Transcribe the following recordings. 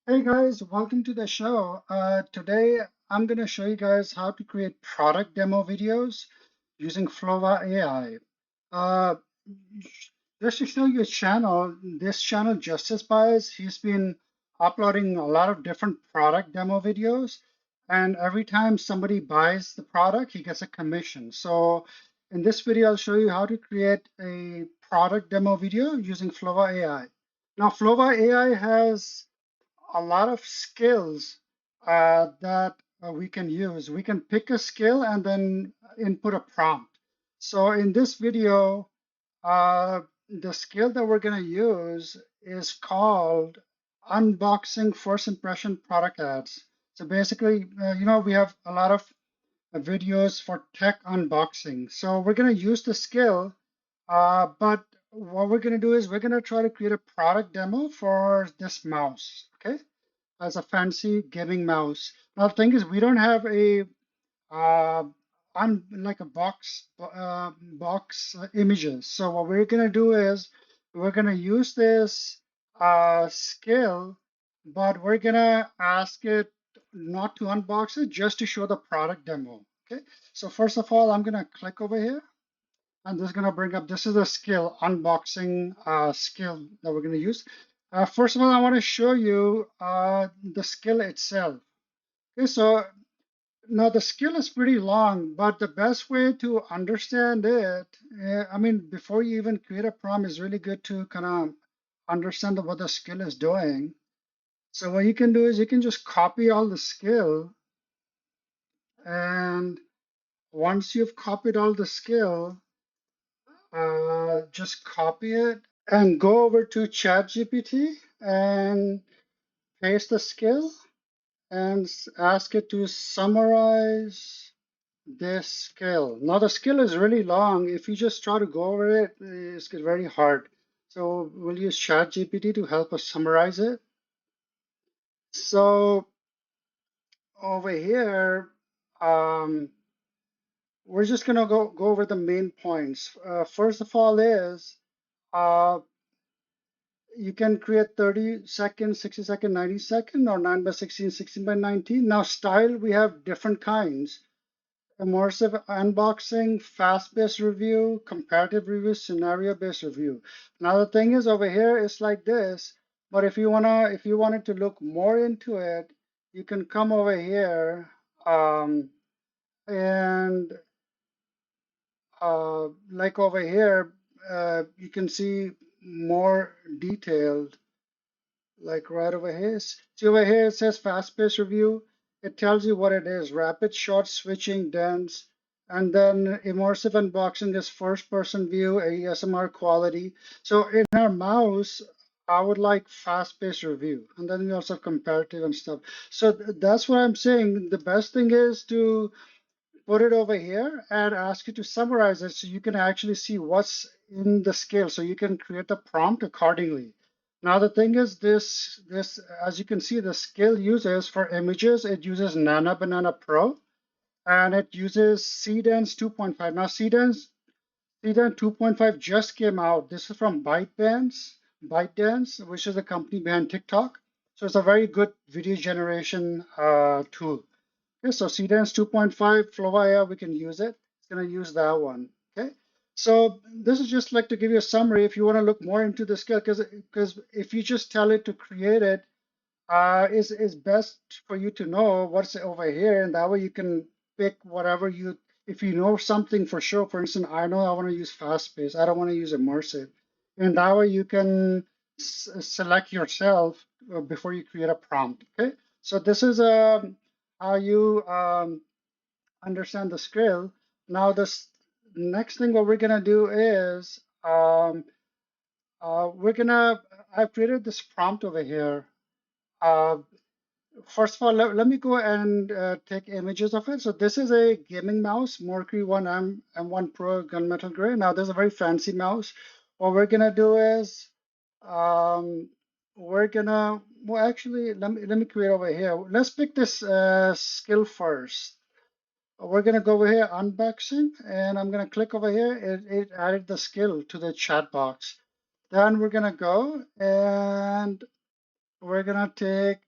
Hey guys, welcome to the show. Today I'm going to show you guys how to create product demo videos using Flova AI. Uh, just to show you a channel, this channel Justice Bias, he's been uploading a lot of different product demo videos, and every time somebody buys the product, he gets a commission. So in this video, I'll show you how to create a product demo video using Flova AI. Now, Flova AI has a lot of skills that we can use. We can pick a skill and then input a prompt. So in this video, the skill that we're going to use is called unboxing first impression product ads. So basically, we have a lot of videos for tech unboxing. So we're going to use the skill, but what we're going to do is we're going to try to create a product demo for this mouse. Okay, as a fancy gaming mouse. Now the thing is, we don't have a uh, like a box images. So what we're gonna do is we're gonna use this skill, but we're gonna ask it not to unbox it, just to show the product demo. Okay. So first of all, I'm gonna click over here. And this is going to bring up, this is a skill, unboxing skill that we're going to use. First of all, I want to show you the skill itself. Okay, so now the skill is pretty long, but the best way to understand it, I mean, before you even create a prompt, is really good to kind of understand what the skill is doing. So what you can do is you can just copy all the skill, and once you've copied all the skill, just copy it and go over to ChatGPT and paste the skill and ask it to summarize this skill. Now the skill is really long. If you just try to go over it, it's very hard. So we'll use ChatGPT to help us summarize it. So over here, um, we're just gonna go over the main points. First of all is uh, you can create 30 second, 60 second, 90 second, or 9 by 16, 16 by 19. Now style, we have different kinds. Immersive unboxing, fast-paced review, comparative review, scenario-based review. Now the thing is over here, it's like this, but if you wanted to look more into it, you can come over here, and like over here, you can see more detailed. Like right over here. See over here, it says fast-paced review. It tells you what it is: rapid, short, switching, dense. And then immersive unboxing is first-person view, ASMR quality. So in our mouse, I would like fast-paced review. And then we also have comparative and stuff. So that's what I'm saying. The best thing is to put it over here and ask you to summarize it so you can actually see what's in the scale, so you can create a prompt accordingly. Now the thing is, this as you can see, the scale uses for images, it uses Nano Banana Pro, and it uses Cdance 2.5. Now Cdance 2.5 just came out. This is from ByteDance, which is the company behind TikTok. So it's a very good video generation tool. Okay, so CDance 2.5, Flova AI, we can use it. It's going to use that one. Okay, so this is just like to give you a summary if you want to look more into the skill, because if you just tell it to create it, is best for you to know what's over here, and that way you can pick whatever you, if you know something for sure. For instance, I know I want to use fast pace, I don't want to use immersive, and that way you can select yourself before you create a prompt. Okay, so this is how you understand the skill. Now this next thing what we're gonna do is we're gonna, I've created this prompt over here. Uh, First of all, let me go and take images of it. So this is a gaming mouse, Mercury 1M M1 Pro Gunmetal Gray. Now there's a very fancy mouse. What we're gonna do is um, we're gonna, well, actually, let me create over here. Let's pick this skill first. We're gonna go over here, unboxing, and I'm gonna click over here. It added the skill to the chat box. Then we're gonna go and we're gonna take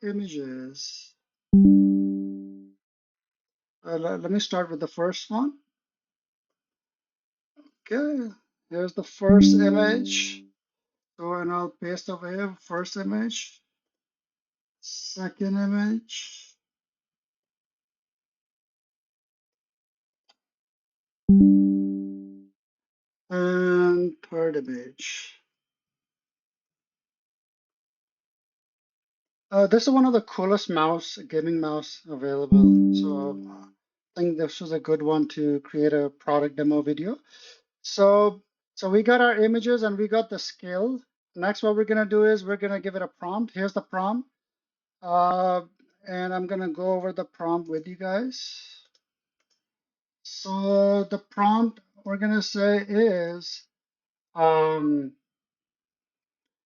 Images. Let me start with the first one. Okay, here's the first image. So, and I'll paste over here, first image, second image, and third image. This is one of the coolest gaming mouse available. So I think this was a good one to create a product demo video. So, so we got our images and we got the scale. Next, what we're gonna do is we're gonna give it a prompt. Here's the prompt. Uh, and I'm gonna go over the prompt with you guys. So the prompt we're gonna say is, um,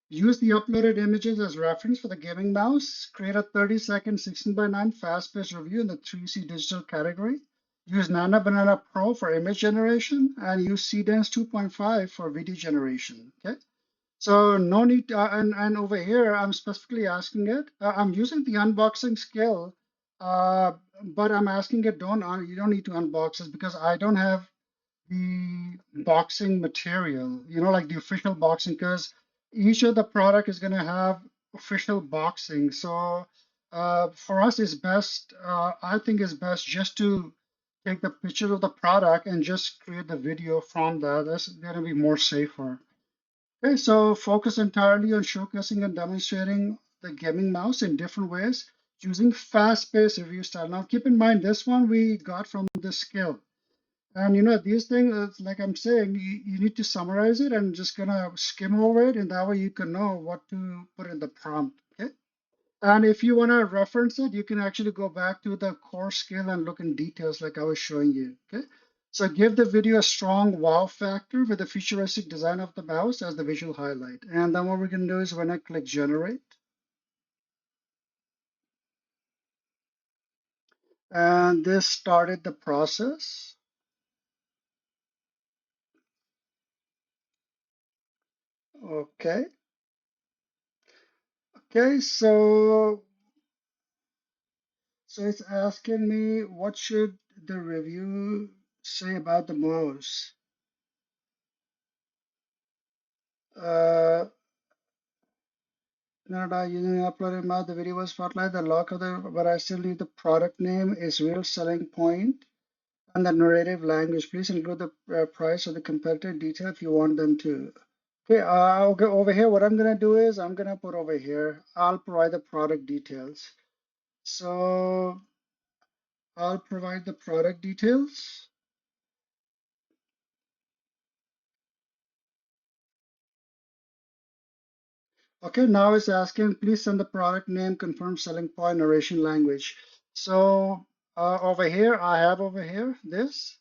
use the uploaded images as reference for the gaming mouse. Create a 30-second 16:9 fast-paced review in the 3C digital category. Use Nano Banana Pro for image generation and use CDance 2.5 for video generation. Okay. So no need, and over here, I'm specifically asking it. I'm using the unboxing skill, uh, but I'm asking it, you don't need to unbox this because I don't have the boxing material, like the official boxing, because each of the product is going to have official boxing. So for us, it's best, I think it's best just to take the picture of the product and just create the video from that. That's going to be more safer. Okay, so focus entirely on showcasing and demonstrating the gaming mouse in different ways using fast-paced review style. Now, keep in mind, this one we got from the skill. And these things, like I'm saying, you need to summarize it and just gonna skim over it, and that way you can know what to put in the prompt. Okay. And if you want to reference it, you can actually go back to the core skill and look in details like I was showing you. Okay. So give the video a strong wow factor with the futuristic design of the mouse as the visual highlight. And then what we're going to do is when I click generate, and this started the process. Okay. Okay. So it's asking me what should the review say about the mouse. Uh, Canada using uploaded mouse, the video was spotlight, the lock of the, but I still need the product name is real selling point and the narrative language. Please include the price or the competitive detail if you want them to. Okay, I'll go over here. What I'm gonna do is I'm gonna put over here, I'll provide the product details. So I'll provide the product details. Okay, now it's asking, please send the product name, confirm selling point, narration language. So over here, I have over here this.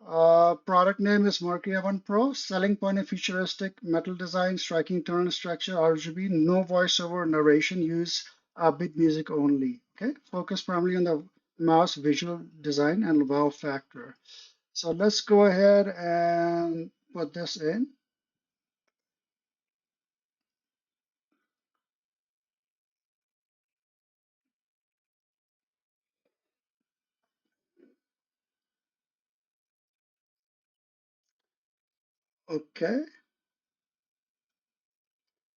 Product name is Mercury 1 Pro. Selling point is futuristic metal design, striking tonal structure, RGB, no voiceover narration, use bit music only. Okay, focus primarily on the mouse visual design and wow factor. So let's go ahead and put this in. Okay.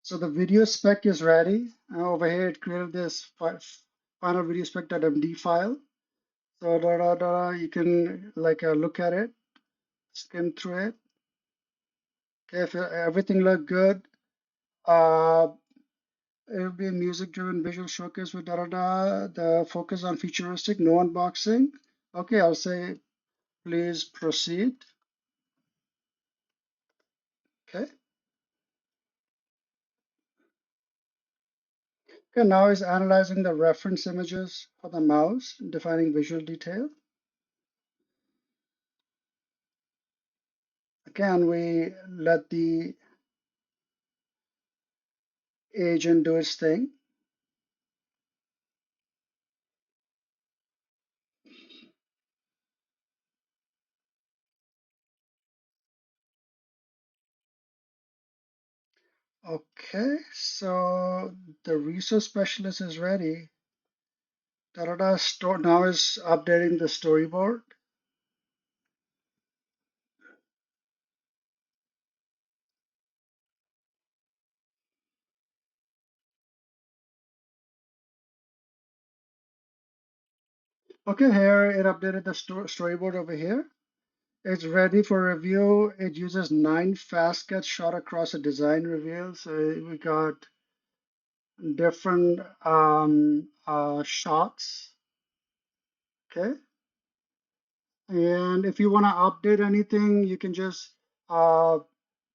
So the video spec is ready. Over here, it created this final video spec.md file. So you can like look at it, skim through it. Okay, if everything look good, uh, it'll be a music-driven visual showcase with the focus on futuristic, no unboxing. Okay, I'll say please proceed. Okay. Okay, now is analyzing the reference images for the mouse, defining visual detail. Again, we let the agent do its thing. Okay, so the resource specialist is ready. Da-da-da, store now is updating the storyboard. Okay, here it updated the storyboard over here. It's ready for review. It uses 9 fast cuts shot across a design review. So we got different shots. Okay. And if you want to update anything, you can just uh,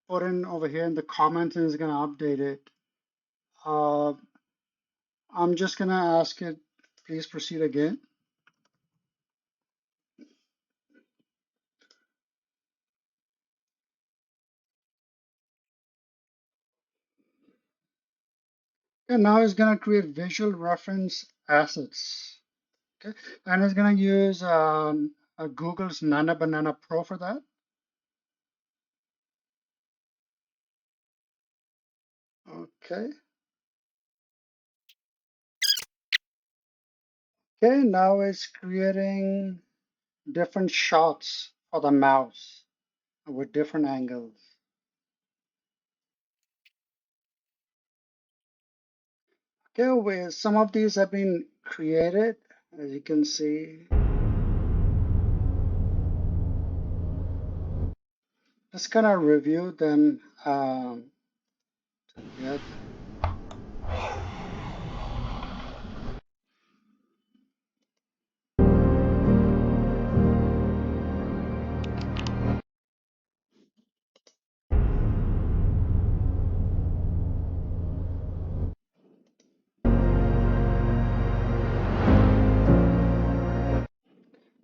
put in over here in the comments and it's going to update it. Uh, I'm just going to ask it, please proceed again. And now it's going to create visual reference assets. Okay. And it's going to use Google's Nano Banana Pro for that. Okay. Okay, now it's creating different shots for the mouse with different angles. Okay, some of these have been created, as you can see. Just kind of review them together.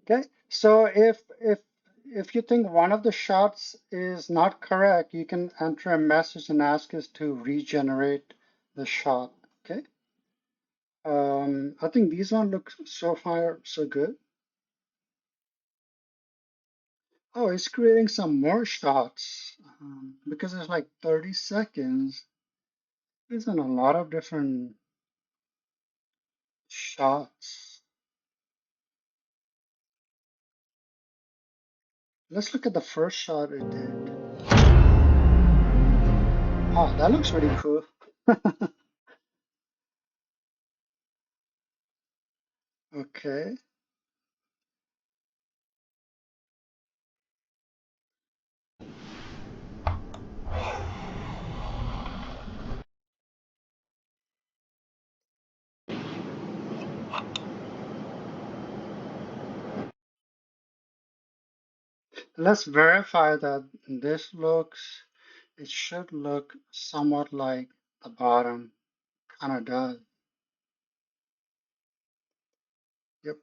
Okay, so if you think one of the shots is not correct, you can enter a message and ask us to regenerate the shot. Okay. I think these one look so far so good. Oh, it's creating some more shots because it's like 30 seconds. There's been a lot of different shots. Let's look at the first shot it did. Oh, that looks really cool. Okay, let's verify that it should look somewhat like the bottom. Kind of does. Yep.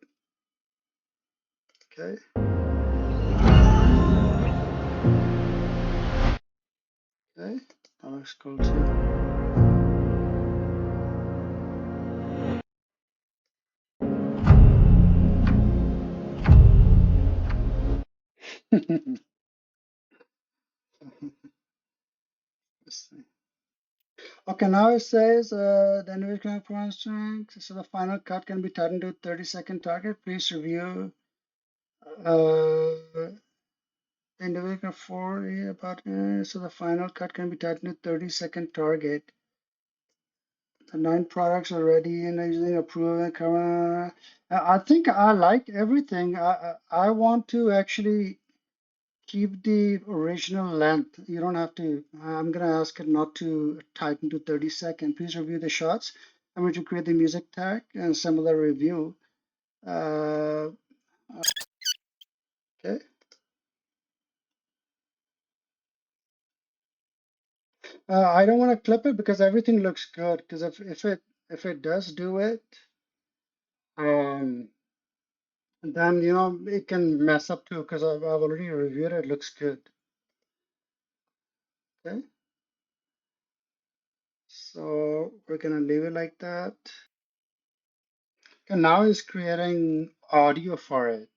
Okay. Okay. That looks cool too. Let's see. Okay, now it says the individual performance strength. So the final cut can be tightened to 30-second target. Please review the individual for about so the final cut can be tightened to 30-second target. The 9 products are ready and using approved camera. I think I like everything. I want to actually keep the original length. You don't have to, I'm going to ask it not to tighten to 30 seconds. Please review the shots. I'm going to create the music tag and similar review. Uh, okay. I don't want to clip it because everything looks good. Because if it does do it, um, then it can mess up too. Because I've already reviewed it. It looks good. Okay. So we're gonna leave it like that. And now it's creating audio for it.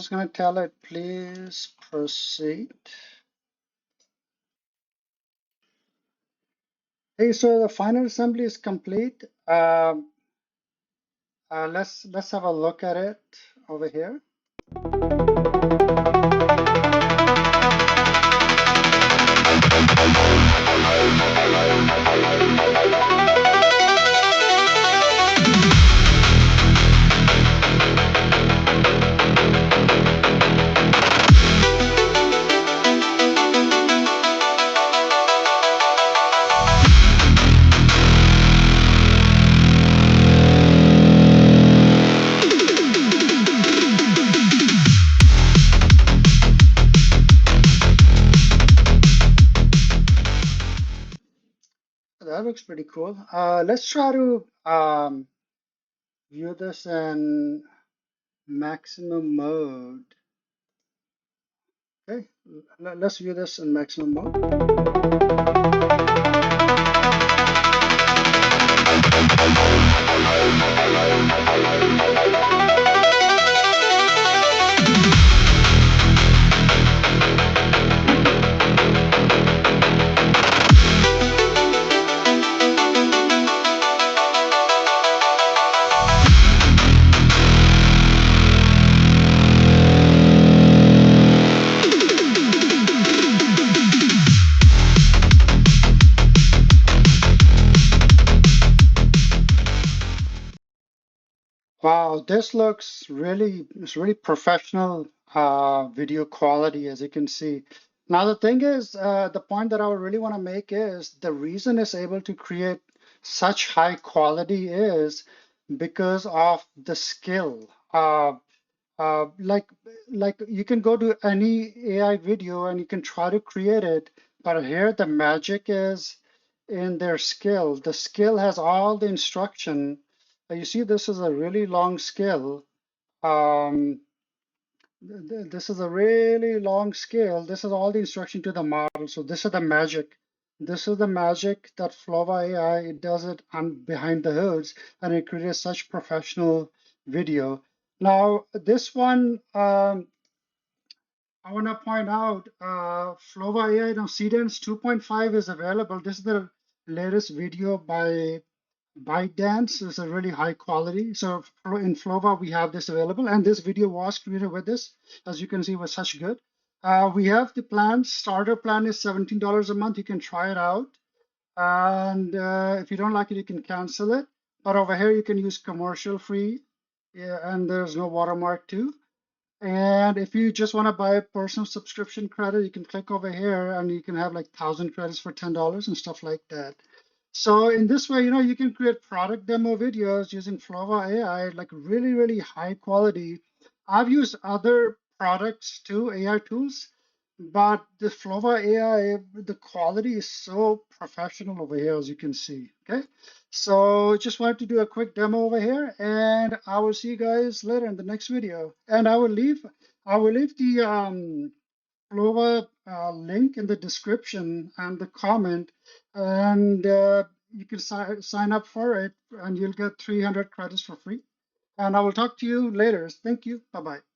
just going to tell it, please proceed. Hey, so the final assembly is complete. Let's have a look at it over here. That looks pretty cool. Let's try to view this in maximum mode. Okay, let's view this in maximum mode. Wow, this looks it's really professional video quality, as you can see. Now, the thing is, the point that I would really want to make is the reason it's able to create such high quality is because of the skill. Uh, like like you can go to any AI video and you can try to create it, but here the magic is in their skill. The skill has all the instruction. You see, this is a really long skill. Um, this is a really long scale. This is all the instruction to the model. So this is the magic. This is the magic that Flova AI, it does it on behind the hoods, and it creates such professional video. Now, this one, I want to point out, Flova AI, now CDENS 2.5 is available. This is the latest video by ByteDance. Is a really high quality. So in Flova, we have this available, and this video was created with this. As you can see, was such good. We have the plan. Starter plan is $17 a month. You can try it out, and if you don't like it, you can cancel it. But over here, you can use commercial free, yeah, and there's no watermark too. And if you just want to buy a personal subscription credit, you can click over here and you can have like 1,000 credits for $10 and stuff like that. So in this way, you can create product demo videos using Flova AI, like really, really high quality. I've used other products too, AI tools, but the Flova AI, the quality is so professional over here, as you can see. Okay. So just wanted to do a quick demo over here, and I will see you guys later in the next video. And I will leave the Flova link in the description and the comment, and you can sign up for it, and you'll get 300 credits for free. And I will talk to you later. Thank you. Bye bye.